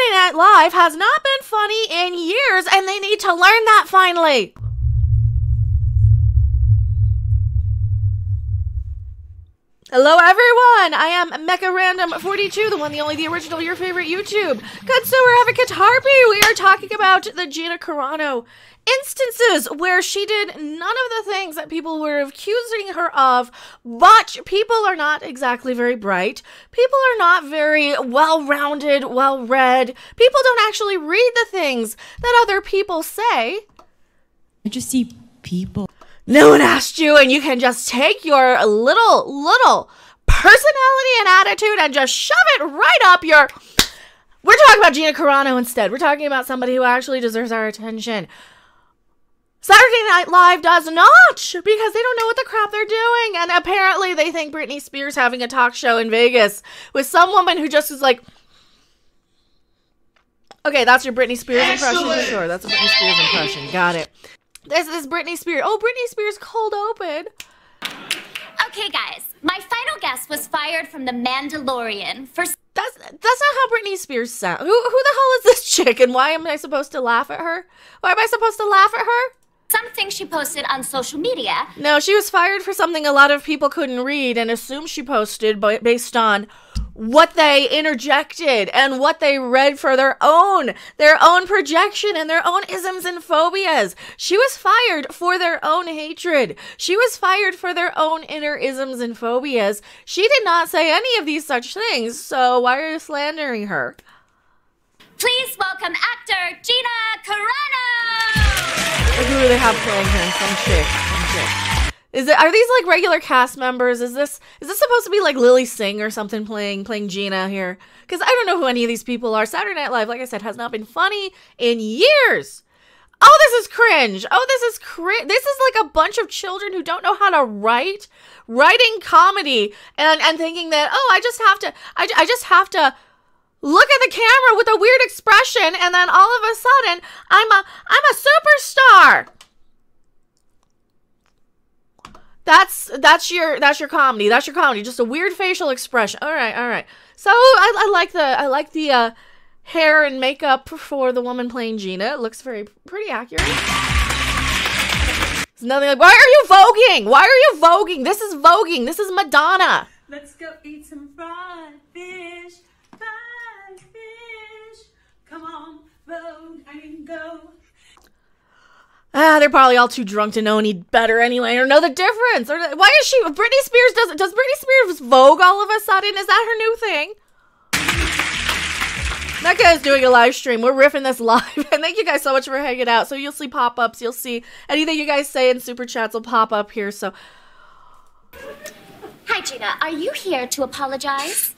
Saturday Night Live has not been funny in years, and they need to learn that finally. Hello everyone, I am MechaRandom42, the one, the only, the original, your favorite YouTube. Good sewer advocate Harpy. We are talking about the Gina Carano instances where she did none of the things that people were accusing her of, but people are not exactly very bright. People are not very well-rounded, well-read. People don't actually read the things that other people say. I just see people. No one asked you, and you can just take your little personality and attitude and just shove it right up your... We're talking about Gina Carano instead. We're talking about somebody who actually deserves our attention. Saturday Night Live does not, because they don't know what the crap they're doing, and apparently they think Britney Spears having a talk show in Vegas with some woman who just is like... Okay, that's your Britney Spears impression for sure. That's a Britney Spears impression. Got it. This is Britney Spears. Oh, Britney Spears cold open. Okay, guys. My final guest was fired from The Mandalorian for... That's not how Britney Spears sounds. Who the hell is this chick, and why am I supposed to laugh at her? Why am I supposed to laugh at her? something she posted on social media. No, she was fired for something a lot of people couldn't read and assumed she posted based on what they interjected and what they read for their own projection and their own isms and phobias. She was fired for their own hatred. She was fired for their own inner isms and phobias. She did not say any of these such things, so why are you slandering her? Please welcome actor Gina Carano! Like, who do they have playing her? Some chick. Are these like regular cast members? Is this supposed to be like Lily Singh or something playing Gina here? Because I don't know who any of these people are. Saturday Night Live, like I said, has not been funny in years. Oh, this is cringe. Oh, this is cringe. This is like a bunch of children who don't know how to writing comedy and thinking that, oh, I just have to look at the camera with a weird expression and then all of a sudden I'm a superstar. That's your comedy. That's your comedy. Just a weird facial expression. All right. So I like the hair and makeup for the woman playing Gina. It looks pretty accurate. It's nothing like, why are you voguing? Why are you voguing? This is voguing. This is Madonna. Let's go eat some fried fish. Fried fish. Come on, vogue and go. They're probably all too drunk to know any better anyway, or know the difference. Or why is she? Britney Spears does Britney Spears Vogue all of a sudden? Is that her new thing? That guy's doing a live stream. We're riffing this live, and thank you guys so much for hanging out. So you'll see pop-ups. You'll see anything you guys say in super chats will pop up here. So, Hi, Gina. Are you here to apologize?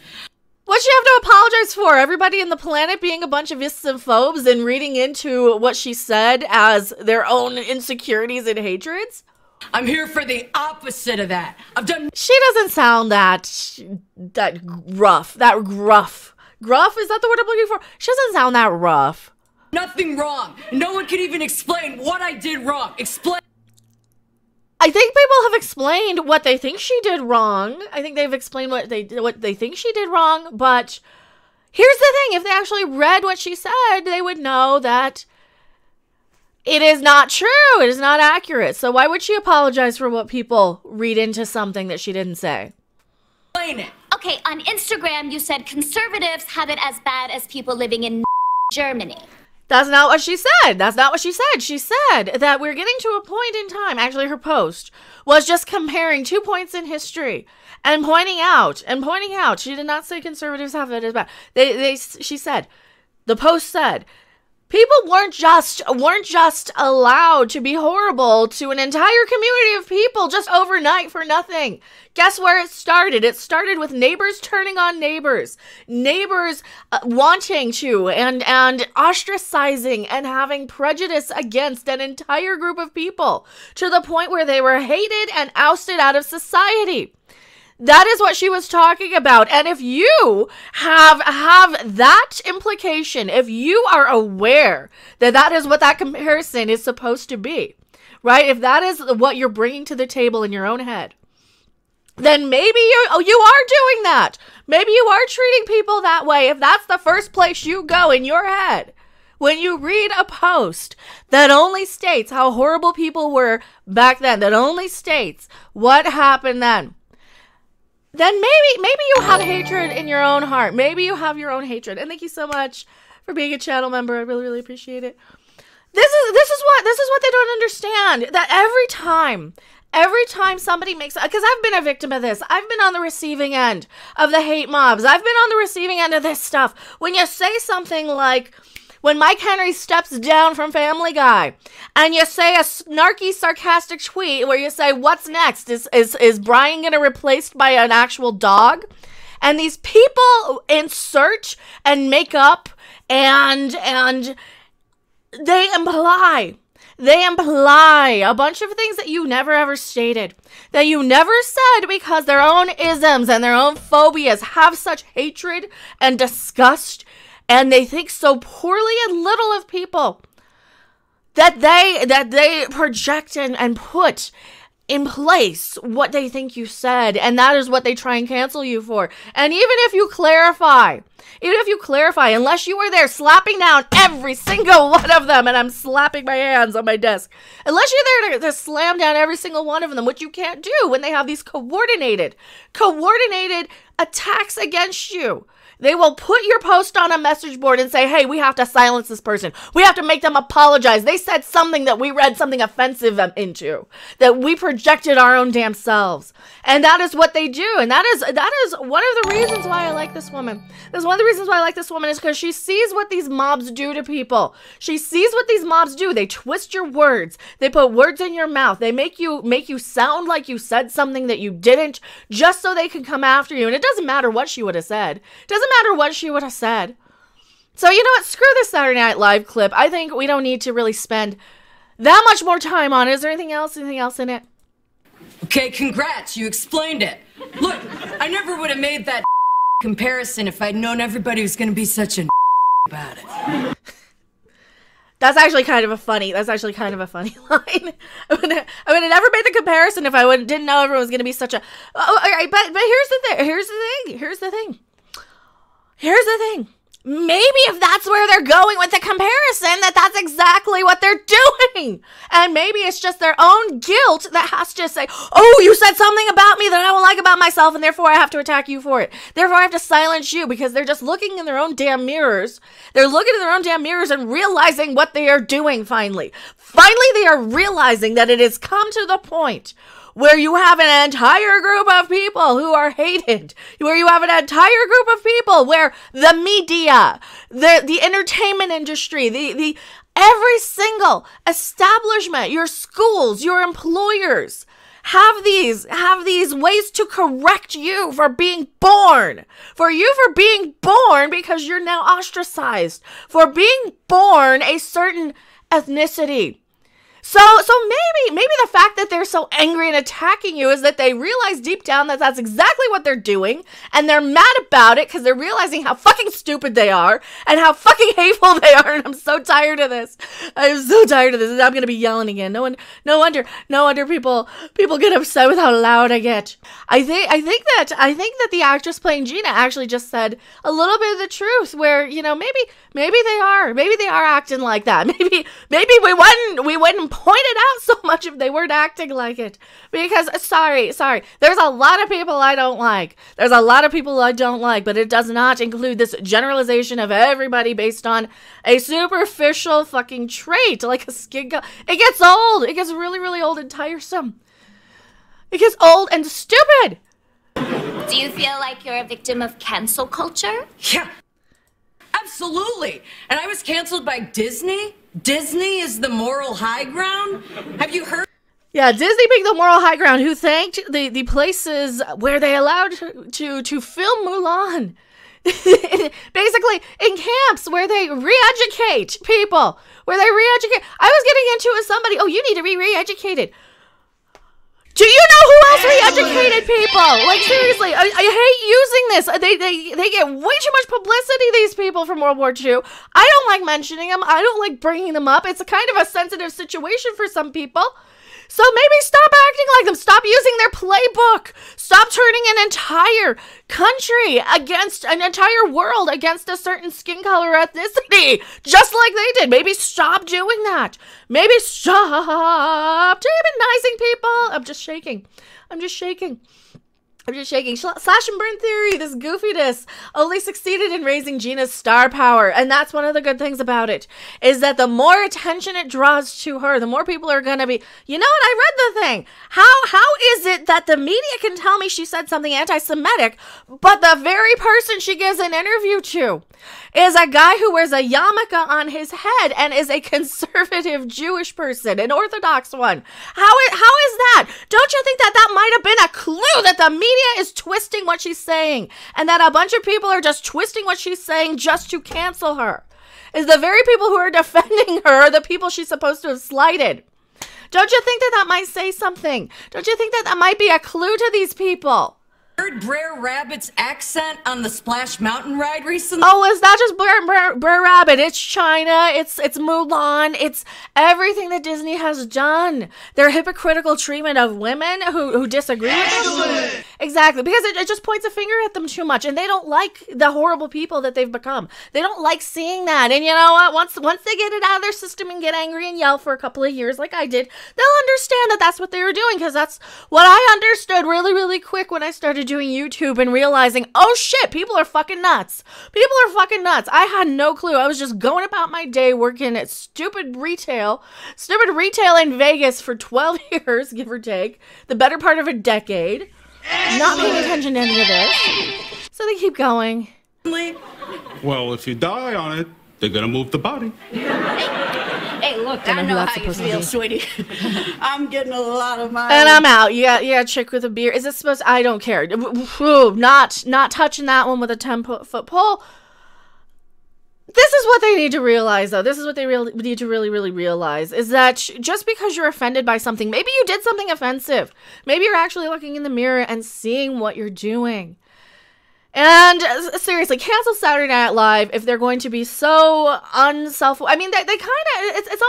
what'd she have to apologize for? Everybody in the planet being a bunch of isophobes and reading into what she said as their own insecurities and hatreds? I'm here for the opposite of that. She doesn't sound that rough. That gruff. Gruff? Is that the word I'm looking for? She doesn't sound that rough. Nothing wrong. No one can even explain what I did wrong. I think people have explained what they think she did wrong. I think they've explained what they think she did wrong, but here's the thing. If they actually read what she said, they would know that it is not true. It is not accurate. So why would she apologize for what people read into something that she didn't say? Explain it. Okay, on Instagram, you said conservatives have it as bad as people living in Germany. That's not what she said. That's not what she said. She said that we're getting to a point in time. Actually, her post was just comparing 2 points in history and pointing out. She did not say conservatives have it as bad. She said, the post said, people weren't just allowed to be horrible to an entire community of people just overnight for nothing. Guess where it started? It started with neighbors turning on neighbors. Neighbors wanting to and ostracizing and having prejudice against an entire group of people to the point where they were hated and ousted out of society. That is what she was talking about. And if you have that implication, if you are aware that that is what that comparison is supposed to be, right? If that is what you're bringing to the table in your own head, then maybe you are doing that. Maybe you are treating people that way if that's the first place you go in your head. When you read a post that only states how horrible people were back then, that only states what happened then maybe you have hatred in your own heart. Maybe you have your own hatred. And thank you so much for being a channel member. I really, really appreciate it. This is what they don't understand. That every time somebody makes, because I've been a victim of this. I've been on the receiving end of the hate mobs. I've been on the receiving end of this stuff. When you say something like, when Mike Henry steps down from Family Guy, and you say a snarky, sarcastic tweet where you say, what's next? Is Brian going to replaced by an actual dog? And these people insert and make up and they imply a bunch of things that you never ever stated, that you never said, because their own isms and their own phobias have such hatred and disgust, and they think so poorly and little of people that they project and put in place what they think you said, and that is what they try and cancel you for. And even if you clarify, unless you were there slapping down every single one of them, and I'm slapping my hands on my desk, unless you're there to slam down every single one of them, which you can't do when they have these coordinated attacks against you. They will put your post on a message board and say, hey, we have to silence this person. We have to make them apologize. They said something that we read something offensive them into, that we projected our own damn selves. And that is what they do. And that is one of the reasons why I like this woman. That's one of the reasons why I like this woman, is because she sees what these mobs do to people. She sees what these mobs do. They twist your words. They put words in your mouth. They make you sound like you said something that you didn't, just so they can come after you. And it doesn't matter what she would have said. It doesn't matter what she would have said. So you know what? Screw this Saturday Night Live clip. I think we don't need to really spend that much more time on it. Is there anything else in it? Okay, congrats. You explained it. Look, I never would have made that comparison if I'd known everybody was going to be such a about it. That's actually kind of a funny line. I would have never made the comparison if I didn't know everyone was going to be such a... Oh, all right, but here's the thing. Maybe if that's where they're going with the comparison, that's exactly what they're doing. And maybe it's just their own guilt that has to say, oh, you said something about me that I don't like about myself, and therefore I have to attack you for it. Therefore I have to silence you, because they're just looking in their own damn mirrors. They're looking in their own damn mirrors and realizing what they are doing finally. Finally, they are realizing that it has come to the point where you have an entire group of people who are hated, where you have an entire group of people where the media, the entertainment industry, the every single establishment, your schools, your employers have these ways to correct you for being born, because you're now ostracized, for being born a certain ethnicity. So maybe the fact that they're so angry and attacking you is that they realize deep down that that's exactly what they're doing, and they're mad about it because they're realizing how fucking stupid they are and how fucking hateful they are. And I'm so tired of this. I'm so tired of this. I'm gonna be yelling again. No wonder people get upset with how loud I get. I think that the actress playing Gina actually just said a little bit of the truth, where maybe they are acting like that. Maybe we wouldn't point it out so much if they weren't acting like it. Because sorry, there's a lot of people I don't like. But it does not include this generalization of everybody based on a superficial fucking trait like a skin color. It gets old. It gets really, really old and tiresome. It gets old and stupid. Do you feel like you're a victim of cancel culture? Yeah. Absolutely. And I was canceled by Disney. Disney is the moral high ground. Have you heard? Yeah, Disney being the moral high ground, who thanked the places where they allowed to film Mulan. Basically, in camps where they re-educate people. I was getting into it with somebody, oh, you need to be re-educated. Do you know who else re-educated people? Like, seriously, I hate using this. They get way too much publicity, these people from World War II. I don't like mentioning them. I don't like bringing them up. It's a kind of a sensitive situation for some people. So maybe stop acting like them. Stop using their playbook. Stop turning an entire country against an entire world against a certain skin color or ethnicity, just like they did. Maybe stop doing that. Maybe stop demonizing people. I'm just shaking. Slash and burn theory, this goofiness only succeeded in raising Gina's star power. And that's one of the good things about it, is that the more attention it draws to her, the more people are going to be, you know what, I read the thing. How is it that the media can tell me she said something anti-Semitic, but the very person she gives an interview to is a guy who wears a yarmulke on his head and is a conservative Jewish person, an Orthodox one. How is that? Don't you think that might have been a clue that the media is twisting what she's saying, and that a bunch of people are just twisting what she's saying just to cancel her? Is the very people who are defending her the people she's supposed to have slighted? Don't you think that might say something? Don't you think that might be a clue to these people? Heard Brer Rabbit's accent on the Splash Mountain ride recently? Oh, it's not just Brer Rabbit. It's China. It's Mulan. It's everything that Disney has done. Their hypocritical treatment of women who disagree with them. Exactly, because it just points a finger at them too much, and they don't like the horrible people that they've become. They don't like seeing that. And you know what? Once they get it out of their system and get angry and yell for a couple of years like I did, they'll understand that that's what they were doing, because that's what I understood really, really quick when I started doing YouTube and realizing, oh shit, people are fucking nuts. People are fucking nuts. I had no clue. I was just going about my day working at stupid retail in Vegas for 12 years, give or take, the better part of a decade, not paying attention to any of this. So they keep going. Well, if you die on it, they're gonna move the body. Hey, look, I know how you feel, sweetie. I'm getting a lot of my... And I'm out. Yeah, chick with a beer. Is it supposed... I don't care. Not touching that one with a 10-foot pole. This is what they need to realize, though. This is what they need to really, really realize, is that just because you're offended by something, maybe you did something offensive. Maybe you're actually looking in the mirror and seeing what you're doing. And seriously, cancel Saturday Night Live if they're going to be so unself. I mean, they kind of. It's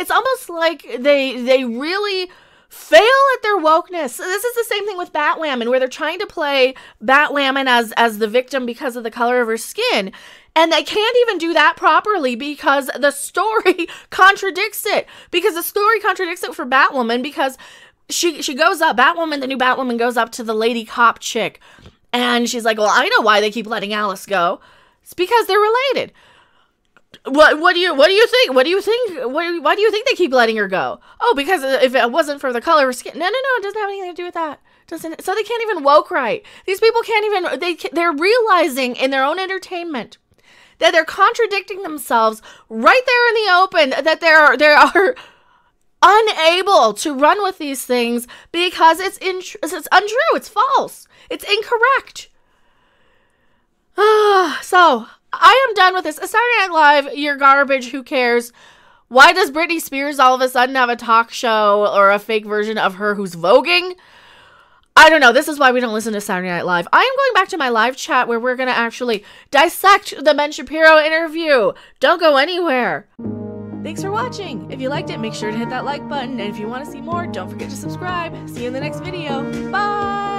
almost like they really fail at their wokeness. This is the same thing with Batwoman, where they're trying to play Batwoman as the victim because of the color of her skin. And they can't even do that properly because the story contradicts it. Because the story contradicts it for Batwoman, because she goes up, the new Batwoman goes up to the lady cop chick. And she's like, well, I know why they keep letting Alice go. It's because they're related. What do you think? Why do you think they keep letting her go? Oh, because if it wasn't for the color of her skin. No, it doesn't have anything to do with that. So they can't even woke right. These people can't even, they're realizing in their own entertainment that they're contradicting themselves right there in the open, that they are unable to run with these things because it's untrue, it's false, it's incorrect. So I am done with this. Saturday Night Live, you're garbage, who cares? Why does Britney Spears all of a sudden have a talk show or a fake version of her who's voguing? I don't know. This is why we don't listen to Saturday Night Live. I am going back to my live chat where we're going to actually dissect the Ben Shapiro interview. Don't go anywhere. Thanks for watching. If you liked it, make sure to hit that like button. And if you want to see more, don't forget to subscribe. See you in the next video. Bye!